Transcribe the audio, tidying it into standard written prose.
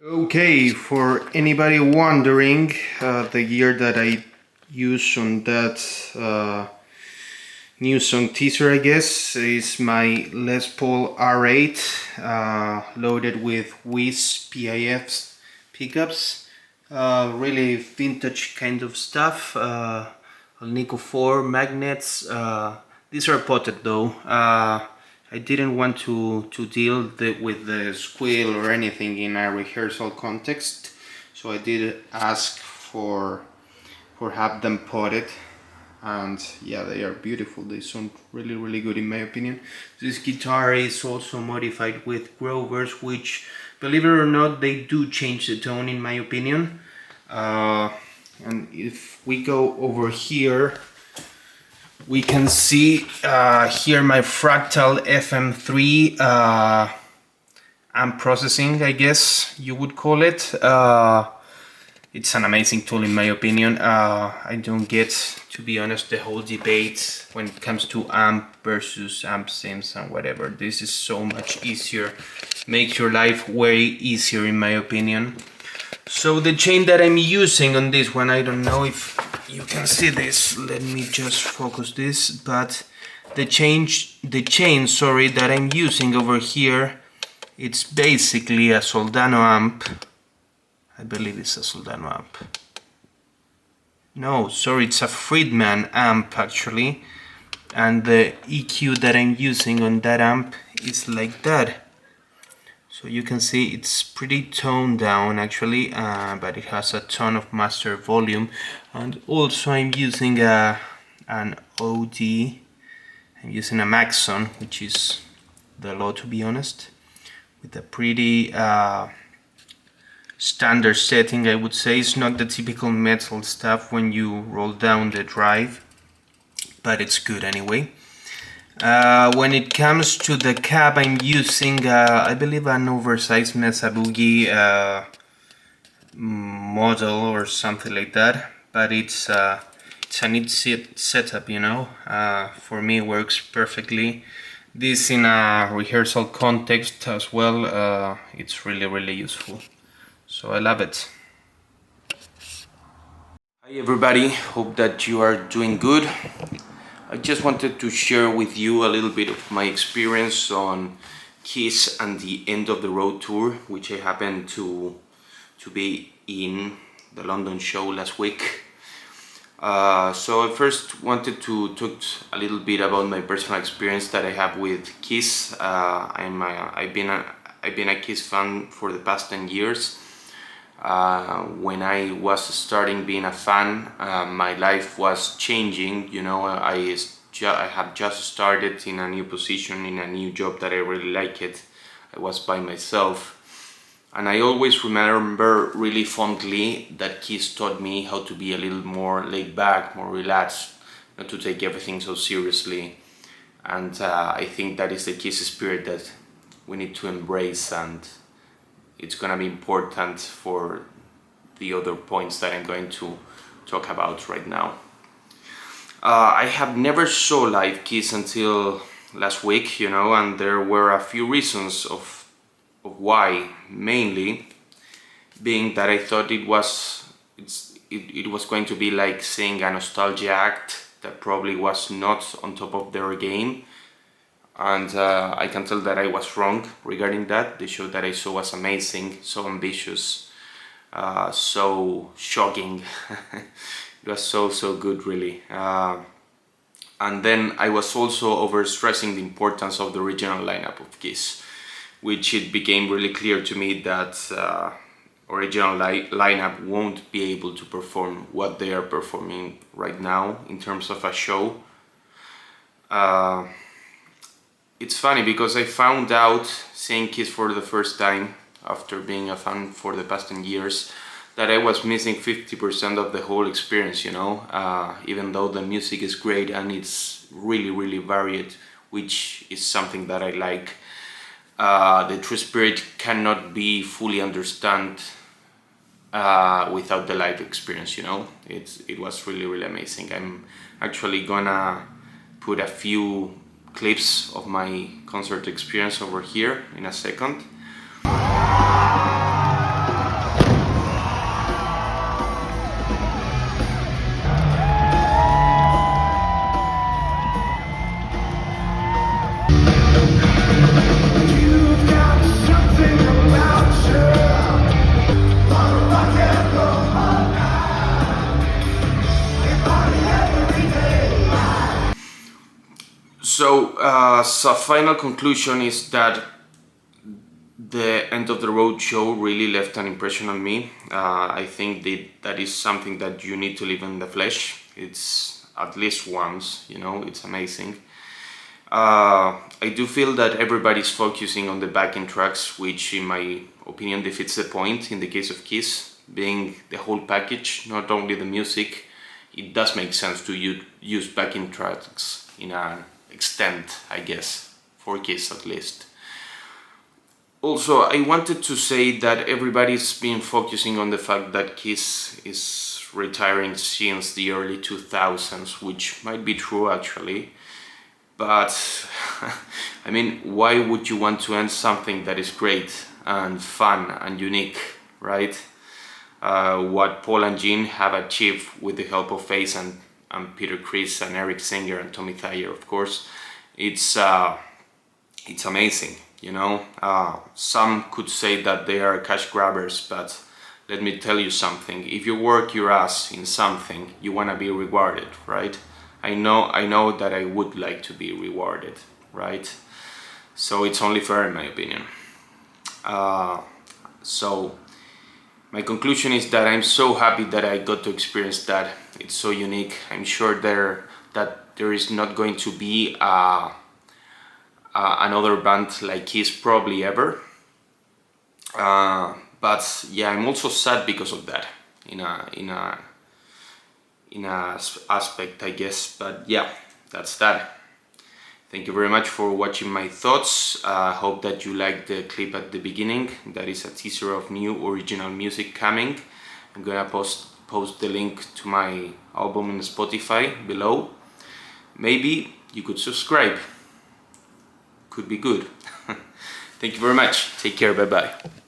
Okay, for anybody wondering, the gear that I use on that new song teaser, I guess, is my Les Paul R8 loaded with Whiz PIFs pickups. Really vintage kind of stuff. Alnico 4 magnets. These are potted though. I didn't want to deal with the squeal or anything in a rehearsal context, so I did ask for have them potted, and yeah, they are beautiful. They sound really good in my opinion. This guitar is also modified with Grovers, which, believe it or not, they do change the tone in my opinion. And if we go over here, we can see here my Fractal FM3 amp processing, I guess you would call it. It's an amazing tool in my opinion. I don't get, to be honest, the whole debate when it comes to amp versus amp sims and whatever. This is so much easier, makes your life way easier in my opinion. So the chain that I'm using on this one, I don't know if you can see this, let me just focus this, but the chain that I'm using over here, it's basically a Soldano amp. I believe it's a Soldano amp. No, sorry, it's a Friedman amp actually, and the EQ that I'm using on that amp is like that. So you can see it's pretty toned down actually, but it has a ton of master volume. And also I'm using an OD, I'm using a Maxon, which is the low to be honest, with a pretty standard setting, I would say. It's not the typical metal stuff when you roll down the drive, but it's good anyway. When it comes to the cab, I'm using, I believe, an oversized Mesa Boogie model or something like that, but it's a neat setup, you know. For me, it works perfectly. This in a rehearsal context as well, it's really useful. So I love it. Hi everybody, hope that you are doing good. I just wanted to share with you a little bit of my experience on Kiss and the End of the Road tour, which I happened to be in the London show last week. So I first wanted to talk a little bit about my personal experience that I have with Kiss. I've been a Kiss fan for the past 10 years. When I was starting being a fan, my life was changing. You know, I had just started in a new position, in a new job that I really liked. I was by myself, and I always remember really fondly that Kiss taught me how to be a little more laid back, more relaxed, not to take everything so seriously. And I think that is the Kiss spirit that we need to embrace, and it's gonna be important for the other points that I'm going to talk about right now. I have never saw live Kiss until last week, you know, and there were a few reasons of why. Mainly being that I thought it was going to be like seeing a nostalgia act that probably was not on top of their game. And I can tell that I was wrong regarding that. The show that I saw was amazing, so ambitious, so shocking. It was so good, really. And then I was also overstressing the importance of the original lineup of Kiss, which it became really clear to me that original lineup won't be able to perform what they are performing right now in terms of a show. It's funny because I found out, seeing Kiss for the first time after being a fan for the past 10 years, that I was missing 50% of the whole experience, you know. Even though the music is great and it's really varied, which is something that I like, the true spirit cannot be fully understood without the live experience, you know. It was really amazing. I'm actually gonna put a few clips of my concert experience over here in a second. As a final conclusion is that the End of the Road show really left an impression on me. I think that is something that you need to live in the flesh. It's at least once, you know, it's amazing. I do feel that everybody's focusing on the backing tracks, which in my opinion defeats the point in the case of Kiss, being the whole package, not only the music. It does make sense to use backing tracks in an extent, I guess, for Kiss at least. Also, I wanted to say that everybody's been focusing on the fact that Kiss is retiring since the early 2000s, which might be true actually. But, I mean, why would you want to end something that is great and fun and unique, right? What Paul and Gene have achieved with the help of Ace and Peter Criss and Eric Singer and Tommy Thayer, of course, it's amazing, you know. Some could say that they are cash grabbers, but let me tell you something. If you work your ass in something, you want to be rewarded, right? I know that I would like to be rewarded, right? So it's only fair in my opinion. So my conclusion is that I'm so happy that I got to experience that. It's so unique. I'm sure that there is not going to be another band like Kiss probably ever. But yeah, I'm also sad because of that in a aspect, I guess. But yeah, that's that. Thank you very much for watching my thoughts. Hope that you liked the clip at the beginning. That is a teaser of new original music coming. I'm gonna post the link to my album in Spotify below. Maybe you could subscribe. Could be good. Thank you very much. Take care. Bye bye.